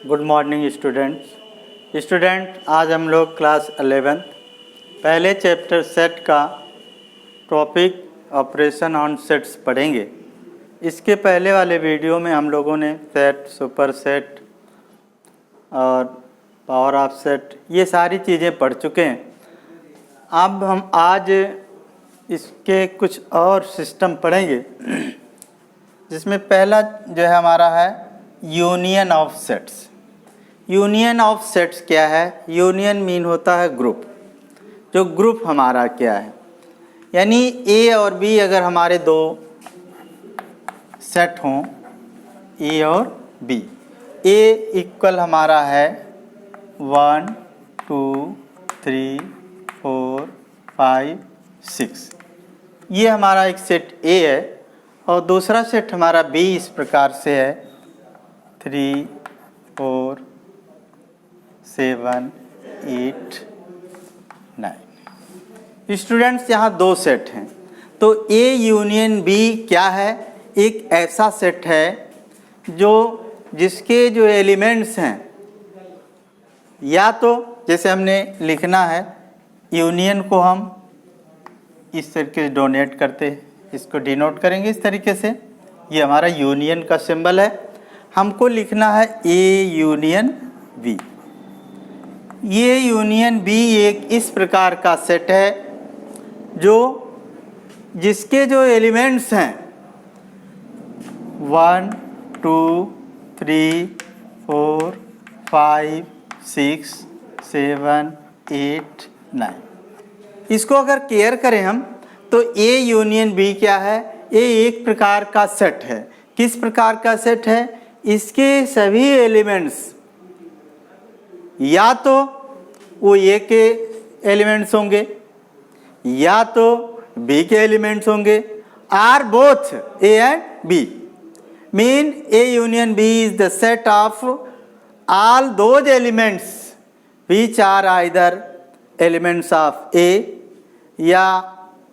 Good morning student आज हम लोग क्लास 11 पहले चैप्टर सेट का टॉपिक ऑपरेशन ऑन सेट्स पढ़ेंगे। इसके पहले वाले वीडियो में हम लोगों ने सेट, सुपर सेट और पावर ऑफ सेट ये सारी चीज़ें पढ़ चुके हैं। अब हम आज इसके कुछ और सिस्टम पढ़ेंगे जिसमें पहला जो है हमारा है union of sets. Union of sets क्या है? यूनियन मीन होता है ग्रुप। जो ग्रुप हमारा क्या है, यानी ए और बी अगर हमारे दो सेट हों, ए और बी, ए इक्वल हमारा है 1 2 3 4 5 6, ये हमारा एक सेट ए है। और दूसरा सेट हमारा बी इस प्रकार से है 3 4 7 8 9। स्टूडेंट्स यहाँ दो सेट हैं, तो ए यूनियन बी क्या है? एक ऐसा सेट है जिसके जो एलिमेंट्स हैं, या तो जैसे हमने लिखना है यूनियन को हम इस तरीके से डोनेट करते हैं, इसको डिनोट करेंगे इस तरीके से, ये हमारा यूनियन का सिंबल है। हमको लिखना है ए यूनियन बी। ये यूनियन बी एक इस प्रकार का सेट है जिसके जो एलिमेंट्स हैं 1 2 3 4 5 6 7 8 9। इसको अगर केयर करें हम तो ए यूनियन बी क्या है? ए एक प्रकार का सेट है। किस प्रकार का सेट है? इसके सभी एलिमेंट्स या तो वो ए के एलिमेंट्स होंगे या तो बी के एलिमेंट्स होंगे, are both A and B. Mean A union B is the set of all those elements which are either elements of A या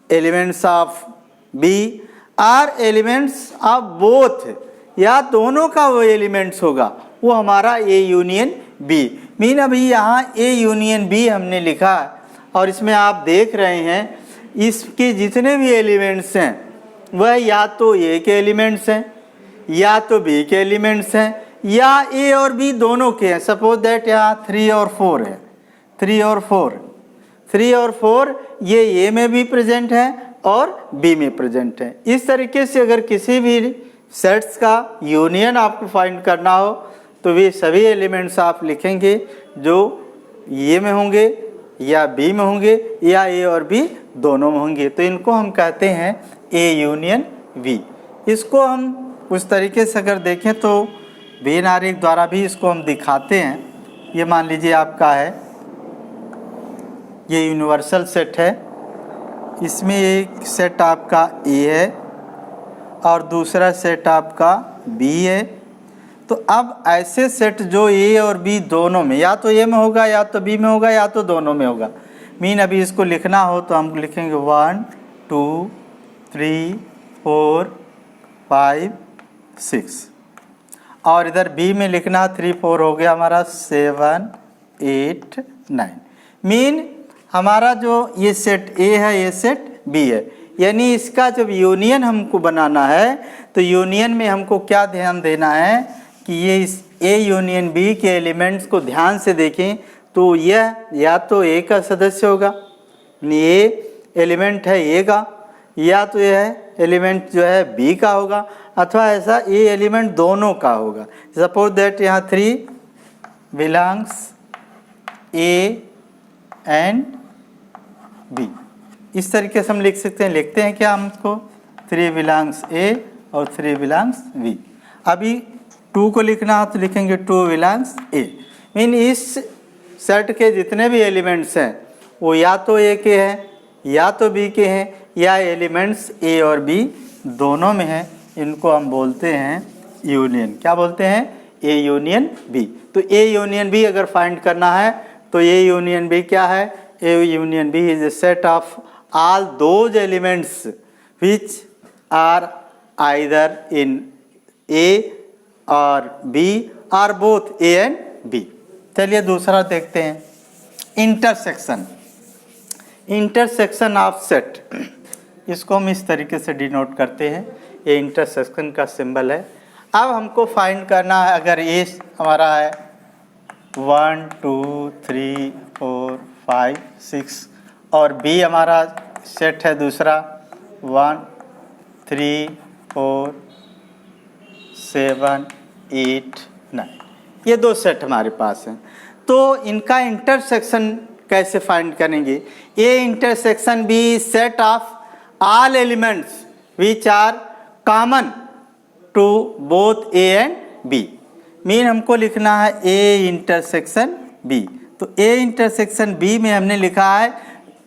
elements of B are elements of both, या दोनों का वो elements होगा, वो हमारा ए union B. Mean अभी यहाँ ए यूनियन बी हमने लिखा है और इसमें आप देख रहे हैं इसके जितने भी एलिमेंट्स हैं वह या तो ए के एलिमेंट्स हैं या तो बी के एलिमेंट्स हैं या ए और बी दोनों के हैं। सपोज दैट यहाँ 3 और 4 है, 3 और 4 ये ए में भी प्रेजेंट है और बी में प्रेजेंट है। इस तरीके से अगर किसी भी सेट्स का यूनियन आपको फाइंड करना हो तो वे सभी एलिमेंट्स आप लिखेंगे जो ए में होंगे या बी में होंगे या ए और बी दोनों में होंगे, तो इनको हम कहते हैं ए यूनियन बी। इसको हम उस तरीके से अगर देखें तो वेन आरेख द्वारा भी इसको हम दिखाते हैं। ये मान लीजिए आपका है, ये यूनिवर्सल सेट है, इसमें एक सेट आपका ए है और दूसरा सेट आपका बी है। तो अब ऐसे सेट जो ए और बी दोनों में, या तो ए में होगा या तो बी में होगा या तो दोनों में होगा। मीन अभी इसको लिखना हो तो हम लिखेंगे 1 2 3 4 5 6, और इधर बी में लिखना 3 4 हो गया हमारा 7 8 9। मीन हमारा जो ये सेट ए है ये सेट बी है, यानी इसका जब यूनियन हमको बनाना है तो यूनियन में हमको क्या ध्यान देना है कि ये इस ए यूनियन बी के एलिमेंट्स को ध्यान से देखें तो यह या तो ए का सदस्य होगा, ये एलिमेंट है ए का, या तो यह एलिमेंट जो है बी का होगा, अथवा ऐसा ए एलिमेंट दोनों का होगा। सपोज दैट यहाँ 3 बिलोंग्स ए एंड बी, इस तरीके से हम लिख सकते हैं। लिखते हैं क्या हम इसको? 3 बिलोंग्स ए और 3 बिलोंग्स बी। अभी 2 को लिखना हो तो लिखेंगे 2 बिलोंग्स ए। मीन इस सेट के जितने भी एलिमेंट्स हैं वो या तो ए के हैं या तो बी के हैं या एलिमेंट्स ए और बी दोनों में हैं। इनको हम बोलते हैं यूनियन। क्या बोलते हैं? A union B. तो ए यूनियन बी अगर फाइंड करना है तो ए यूनियन बी क्या है? A union B is a set of all those elements which are either in A और B are both A and B. चलिए दूसरा देखते हैं, इंटरसेक्शन। इंटरसेक्शन ऑफ सेट, इसको हम इस तरीके से डिनोट करते हैं, ये इंटरसेक्शन का सिंबल है। अब हमको फाइंड करना है, अगर ए हमारा है 1 2 3 4 5 6 और बी हमारा सेट है दूसरा 1 3 4 7 8 9, ये दो सेट हमारे पास हैं। तो इनका इंटरसेक्शन कैसे फाइंड करेंगे? A intersection B set of all elements which are common to both A and B. Mean हमको लिखना है ए इंटरसेक्शन बी। तो ए इंटरसेक्शन बी में हमने लिखा है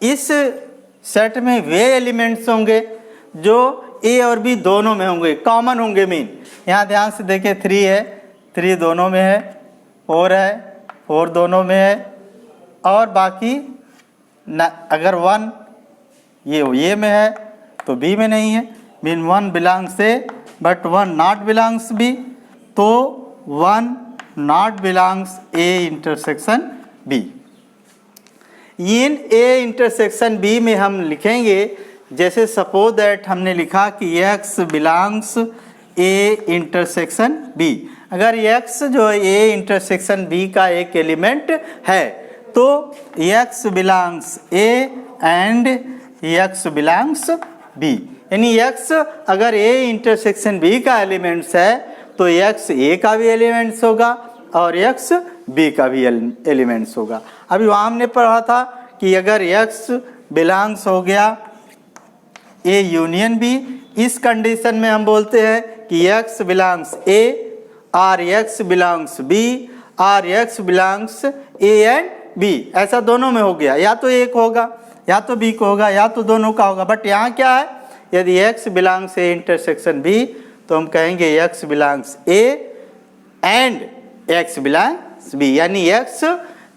इस सेट में वे एलिमेंट्स होंगे जो ए और बी दोनों में होंगे, कॉमन होंगे। मीन यहाँ ध्यान से देखें 3 है, 3 दोनों में है, 4 है, 4 दोनों में है, और बाकी अगर 1 ये में है तो बी में नहीं है। Mean 1 belongs A but 1 not belongs B, तो 1 not belongs A intersection B. इन ए इंटरसेक्शन बी में हम लिखेंगे, जैसे सपोज दैट हमने लिखा कि x belongs A intersection B. अगर x जो है ए इंटरसेक्शन बी का एक एलिमेंट है तो x belongs A and x belongs B. यानी x अगर ए इंटरसेक्शन बी का एलिमेंट्स है तो x ए का भी एलिमेंट्स होगा और x बी का भी एलिमेंट्स होगा। अभी वहाँ हमने पढ़ा था कि अगर x बिलोंग्स हो गया ए यूनियन बी, इस कंडीशन में हम बोलते हैं कि x बिलोंग्स ए और x बिलोंग्स बी और x belongs A and B. ऐसा दोनों में हो गया, या तो एक होगा या तो बी को होगा या तो दोनों का होगा। बट यहाँ क्या है, यदि x belongs A intersection B तो हम कहेंगे x belongs A and x belongs B. यानी x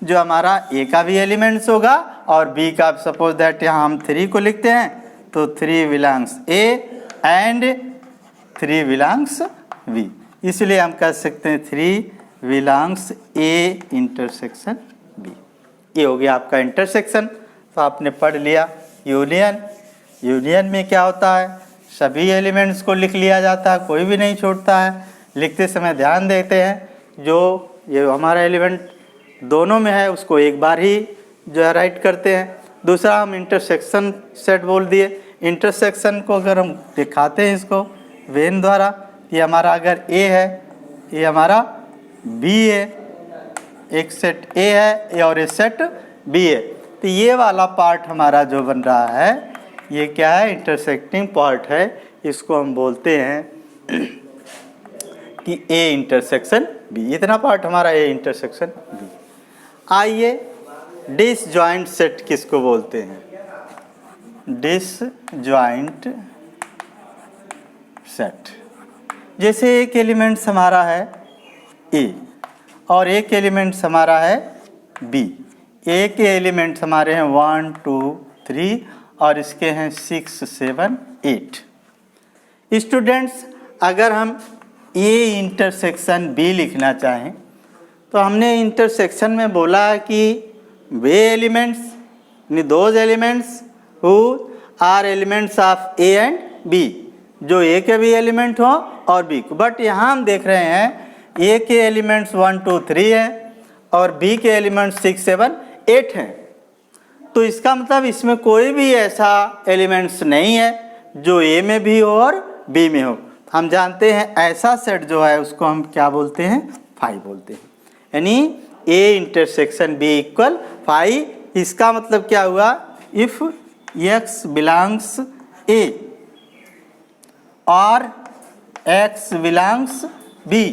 जो हमारा ए का भी एलिमेंट्स होगा और बी का, सपोज दैट यहाँ हम 3 को लिखते हैं तो 3 belongs A and 3 belongs B. इसलिए हम कह सकते हैं 3 बिलोंग्स ए इंटरसेक्शन बी। ये हो गया आपका इंटरसेक्शन। तो आपने पढ़ लिया यूनियन। यूनियन में क्या होता है, सभी एलिमेंट्स को लिख लिया जाता है, कोई भी नहीं छोड़ता है। लिखते समय ध्यान देते हैं जो ये हमारा एलिमेंट दोनों में है उसको एक बार ही जो है राइट करते हैं। दूसरा हम इंटरसेक्शन सेट बोल दिए। इंटरसेक्शन को अगर हम दिखाते हैं इसको वेन द्वारा, ये हमारा अगर ए है, ये हमारा बी है, एक सेट ए है और एक सेट बी है, तो ये वाला पार्ट हमारा जो बन रहा है ये क्या है, इंटरसेक्टिंग पार्ट है। इसको हम बोलते हैं कि ए इंटरसेक्शन बी। इतना पार्ट हमारा ए इंटरसेक्शन बी। आइए डिसजॉइंट सेट किसको बोलते हैं? Disjoint set. जैसे एक एलिमेंट्स हमारा है ए और एक एलिमेंट्स हमारा है बी। ए के एलिमेंट्स हमारे हैं 1 2 3 और इसके हैं 6 7 8। स्टूडेंट्स अगर हम ए इंटरसेक्शन बी लिखना चाहें तो हमने इंटरसेक्शन में बोला कि वे elements those elements who are elements of A and B, जो ए के भी एलिमेंट हो और बी को। बट यहाँ हम देख रहे हैं ए के एलिमेंट्स 1 2 3 है और बी के एलिमेंट्स 6 7 8 हैं। तो इसका मतलब इसमें कोई भी ऐसा एलिमेंट्स नहीं है जो ए में भी हो और बी में हो। हम जानते हैं ऐसा सेट जो है उसको हम क्या बोलते हैं, फाई बोलते हैं। यानी A intersection B equal phi. इसका मतलब क्या हुआ, इफ x बिलोंग्स ए और x belongs B,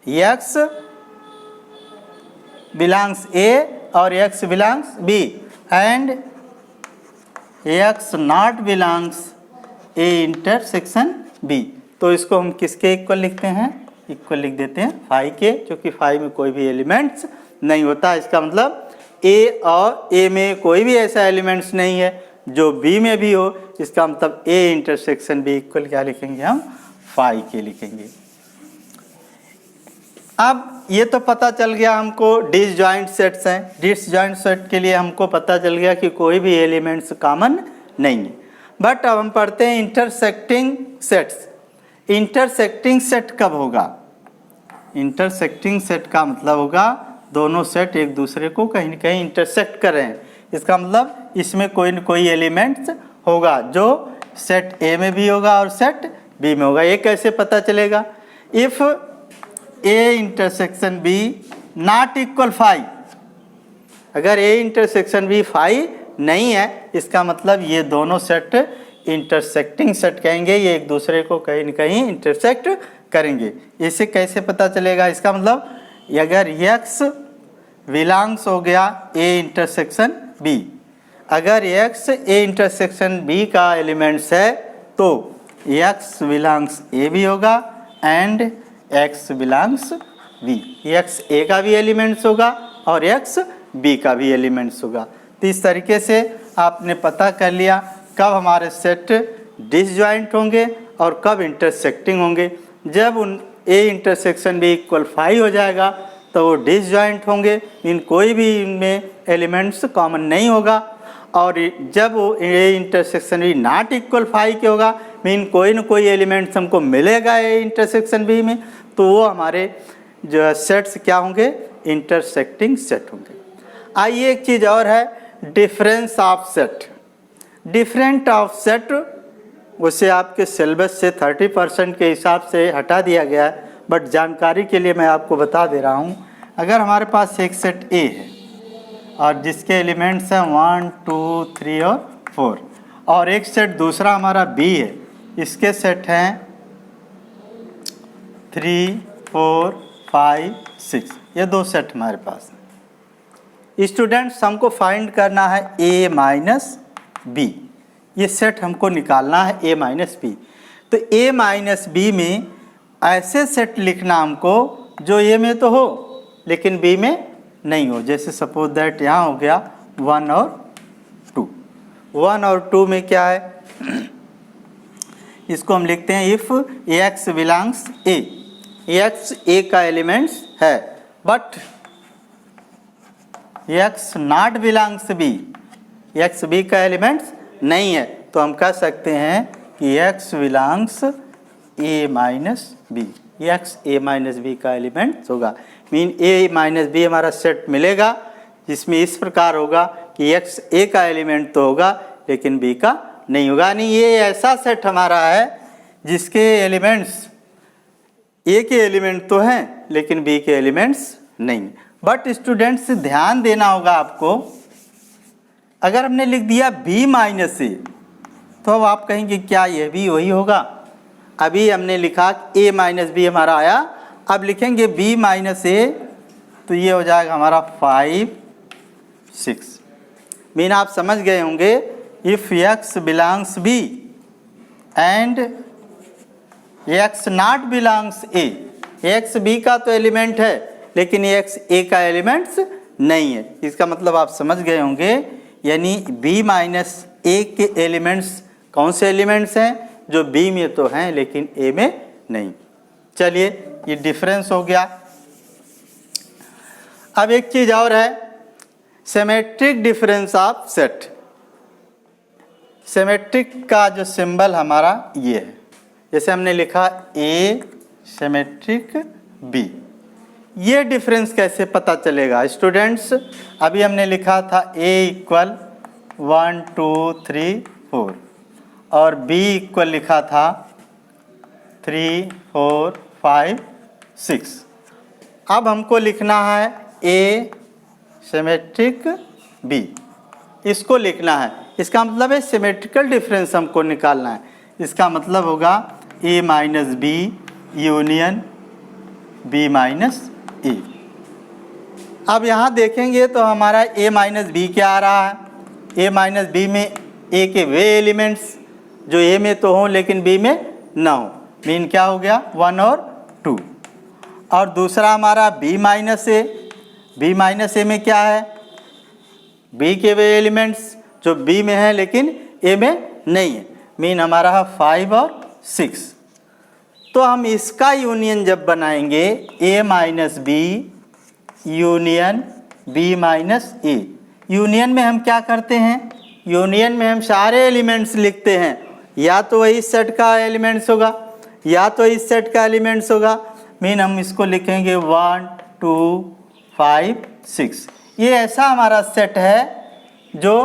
x belongs A और x belongs B and x not belongs A intersection B, तो इसको हम किसके इक्वल लिखते हैं, इक्वल लिख देते हैं फाई के, क्योंकि फाई में कोई भी एलिमेंट्स नहीं होता। इसका मतलब ए और ए में कोई भी ऐसा एलिमेंट्स नहीं है जो बी में भी हो। इसका मतलब ए इंटरसेक्शन बी इक्वल क्या लिखेंगे हम, फाई के लिखेंगे। अब ये तो पता चल गया हमको डिसजॉइंट सेट्स हैं। डिसजॉइंट सेट के लिए हमको पता चल गया कि कोई भी एलिमेंट्स कॉमन नहीं है। बट अब हम पढ़ते हैं इंटरसेक्टिंग सेट्स। इंटरसेक्टिंग सेट कब होगा? इंटरसेक्टिंग सेट का मतलब होगा दोनों सेट एक दूसरे को कहीं न कहीं इंटरसेक्ट कर रहे हैं। इसका मतलब इसमें कोई न कोई एलिमेंट्स होगा जो सेट ए में भी होगा और सेट बी में होगा। ये कैसे पता चलेगा? If A intersection B not equal 5, अगर ए इंटरसेक्शन बी 5 नहीं है, इसका मतलब ये दोनों सेट इंटरसेक्टिंग सेट कहेंगे, ये एक दूसरे को कहीं न कहीं इंटरसेक्ट करेंगे। इसे कैसे पता चलेगा? इसका मतलब अगर x बिलोंग्स हो गया ए इंटरसेक्शन बी, अगर x ए इंटरसेक्शन बी का एलिमेंट्स है तो x बिलोंग्स ए भी होगा and x belongs B. x A का भी एलिमेंट्स होगा और x बी का भी एलिमेंट्स होगा। तो इस तरीके से आपने पता कर लिया कब हमारे सेट डिसजॉइंट होंगे और कब इंटरसेक्टिंग होंगे। जब उन ए इंटरसेक्शन बी इक्वल 5 हो जाएगा तो वो डिसजॉइंट होंगे, इन कोई भी इनमें एलिमेंट्स कॉमन नहीं होगा। और जब वो A intersection B not equal 5 के होगा, मीन कोई न कोई एलिमेंट्स हमको मिलेगा ए इंटरसेक्शन बी में, तो वो हमारे जो सेट्स क्या होंगे? इंटरसेक्टिंग सेट होंगे। आइए एक चीज़ और है, difference of set. Different of set उसे आपके सिलेबस से 30% के हिसाब से हटा दिया गया है, बट जानकारी के लिए मैं आपको बता दे रहा हूँ। अगर हमारे पास एक सेट ए है और जिसके एलिमेंट्स हैं 1 2 3 और 4, और एक सेट दूसरा हमारा बी है, इसके सेट हैं 3 4 5 6, ये दो सेट हमारे पास हैं। स्टूडेंट्स, हमको फाइंड करना है ए माइनस बी, ये सेट हमको निकालना है ए माइनस बी। तो ए माइनस बी में ऐसे सेट लिखना हमको जो ए में तो हो लेकिन बी में नहीं हो। जैसे सपोज दैट यहाँ हो गया 1 और 2। 1 और 2 में क्या है? इसको हम लिखते हैं if x belongs A, x A का एलिमेंट्स है but x not belongs B, x B का एलिमेंट्स नहीं है, तो हम कह सकते हैं कि x belongs A minus B, x A minus B का एलिमेंट्स होगा। मीन ए माइनस बी हमारा सेट मिलेगा जिसमें इस प्रकार होगा कि एक्स ए का एलिमेंट तो होगा लेकिन बी का नहीं होगा। यानी ये ऐसा सेट हमारा है जिसके एलिमेंट्स ए के एलिमेंट तो हैं लेकिन बी के एलिमेंट्स नहीं। बट स्टूडेंट्स ध्यान देना होगा आपको, अगर हमने लिख दिया बी माइनस ए तो अब आप कहेंगे क्या ये भी वही होगा? अभी हमने लिखा ए माइनस बी हमारा आया, अब लिखेंगे बी माइनस ए तो ये हो जाएगा हमारा 5 6। मीन आप समझ गए होंगे, if x belongs B and x not belongs A, x B का तो एलिमेंट है लेकिन एक्स ए का एलिमेंट्स नहीं है। इसका मतलब आप समझ गए होंगे, यानी बी माइनस ए के एलिमेंट्स कौन से एलिमेंट्स हैं? जो बी में तो हैं लेकिन ए में नहीं। चलिए, ये डिफरेंस हो गया। अब एक चीज़ और है, symmetric difference of set. Symmetric का जो सिंबल हमारा ये है, जैसे हमने लिखा ए सिमेट्रिक बी, ये डिफरेंस कैसे पता चलेगा स्टूडेंट्स? अभी हमने लिखा था ए इक्वल 1 2 3 4 और बी इक्वल लिखा था 3 4 5 6। अब हमको लिखना है ए सिमेट्रिक बी, इसको लिखना है। इसका मतलब है सिमेट्रिकल डिफरेंस हमको निकालना है। इसका मतलब होगा A minus B union B minus A. अब यहाँ देखेंगे तो हमारा ए माइनस बी क्या आ रहा है? ए माइनस बी में ए के वे एलिमेंट्स जो ए में तो हों लेकिन बी में ना हो, मीन क्या हो गया 1 और 2। और दूसरा हमारा बी माइनस ए, बी माइनस ए में क्या है? बी के वे एलिमेंट्स जो बी में है लेकिन ए में नहीं है, मीन हमारा है 5 और 6। तो हम इसका यूनियन जब बनाएंगे A minus B union B minus A, union में हम क्या करते हैं, यूनियन में हम सारे एलिमेंट्स लिखते हैं, या तो इस सेट का एलिमेंट्स होगा या तो इस सेट का एलिमेंट्स होगा। मीन हम इसको लिखेंगे 1 2 5 6। ये ऐसा हमारा सेट है जो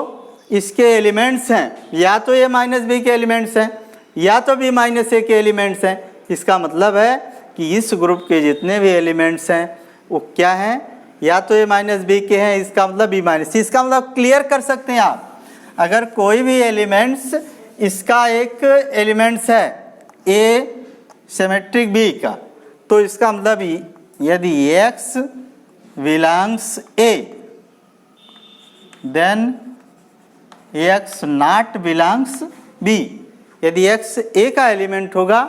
इसके एलिमेंट्स हैं, या तो ए माइनस बी के एलिमेंट्स हैं या तो बी माइनस ए के एलिमेंट्स हैं। इसका मतलब है कि इस ग्रुप के जितने भी एलिमेंट्स हैं वो क्या हैं, या तो ए माइनस बी के हैं, इसका मतलब बी माइनस। इसका मतलब क्लियर कर सकते हैं आप, अगर कोई भी एलिमेंट्स इसका एक एलिमेंट्स है ए सिमेट्रिक बी का, तो इसका मतलब यदि x belongs A then x not belongs B. यदि x ए का एलिमेंट होगा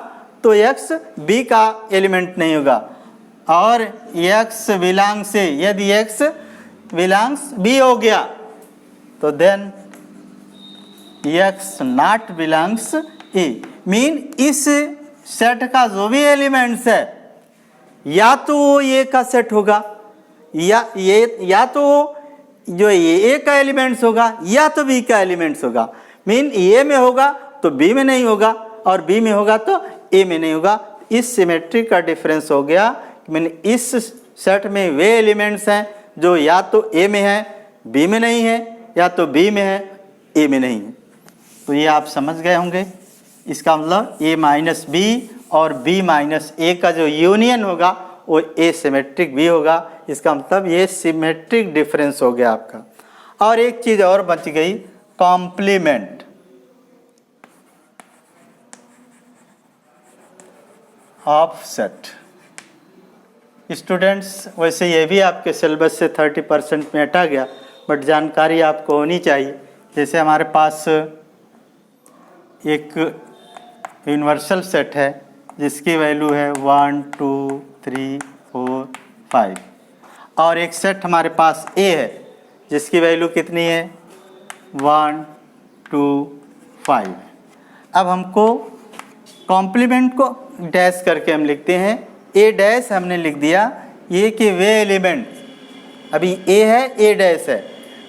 तो x b का एलिमेंट नहीं होगा, और x बिलोंग्स ए, यदि x बिलोंग्स b हो गया तो then x not belongs A. Mean इस सेट का जो भी एलिमेंट्स है या तो वो ए का सेट होगा या तो जो ए का एलिमेंट्स होगा या तो बी का एलिमेंट्स होगा। मीन ए में होगा तो बी में नहीं होगा और बी में होगा तो ए में नहीं होगा। इस सिमेट्री का डिफरेंस हो गया। मीन इस सेट में वे एलिमेंट्स हैं जो या तो ए में है बी में नहीं है, या तो बी में है ए में नहीं है। तो ये आप समझ गए होंगे। इसका मतलब ए माइनस बी और बी माइनस ए का जो यूनियन होगा वो ए सिमेट्रिक भी होगा। इसका मतलब ये सिमेट्रिक डिफरेंस हो गया आपका। और एक चीज़ और बच गई, कॉम्प्लीमेंट। Of set. स्टूडेंट्स वैसे ये भी आपके सिलेबस से 30% में हटा गया, बट जानकारी आपको होनी चाहिए। जैसे हमारे पास एक यूनिवर्सल सेट है जिसकी वैल्यू है 1 2 3 4 5, और एक सेट हमारे पास ए है जिसकी वैल्यू कितनी है 1 2 5। अब हमको कॉम्प्लीमेंट को डैश करके हम लिखते हैं। ए डैश हमने लिख दिया, ये कि वे एलिमेंट, अभी ए है ए डैश है,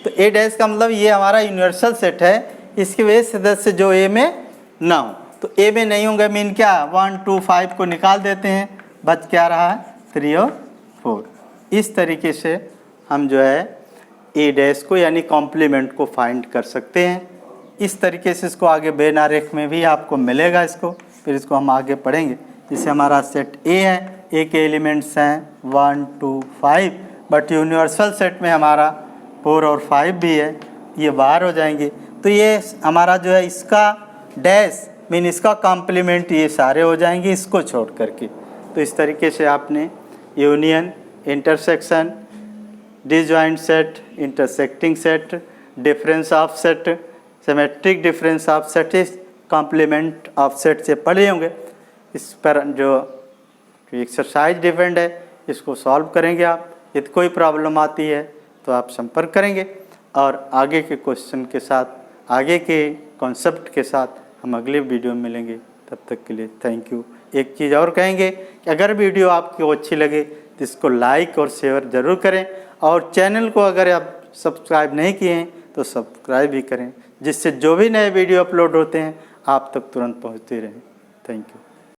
तो ए डैश का मतलब ये हमारा यूनिवर्सल सेट है, इसके वे सदस्य जो ए में ना हो, तो ए में नहीं होंगे। मीन क्या 1 2 5 को निकाल देते हैं, बच क्या रहा है 3 और 4। इस तरीके से हम जो है ए डैश को यानी कॉम्प्लीमेंट को फाइंड कर सकते हैं। इस तरीके से इसको आगे बेन आरेख में भी आपको मिलेगा इसको, फिर इसको हम आगे पढ़ेंगे। जैसे हमारा सेट ए है, ए के एलिमेंट्स हैं 1 2 5, बट यूनिवर्सल सेट में हमारा 4 और 5 भी है, ये बाहर हो जाएंगे। तो ये हमारा जो है इसका डैश मीन इसका कॉम्प्लीमेंट ये सारे हो जाएंगे इसको छोड़ करके। तो इस तरीके से आपने union, intersection, disjoint set, intersecting set, difference of set, symmetric difference of set, complement of set से पढ़े होंगे। इस पर जो एक्सरसाइज डिपेंड है इसको सॉल्व करेंगे आप। यदि कोई प्रॉब्लम आती है तो आप संपर्क करेंगे, और आगे के क्वेश्चन के साथ, आगे के कॉन्सेप्ट के साथ हम अगले वीडियो में मिलेंगे। तब तक के लिए थैंक यू। एक चीज़ और कहेंगे कि अगर वीडियो आपको अच्छी लगे तो इसको लाइक और शेयर ज़रूर करें, और चैनल को अगर आप सब्सक्राइब नहीं किए हैं तो सब्सक्राइब भी करें, जिससे जो भी नए वीडियो अपलोड होते हैं आप तक तुरंत पहुंचते रहें। Thank you.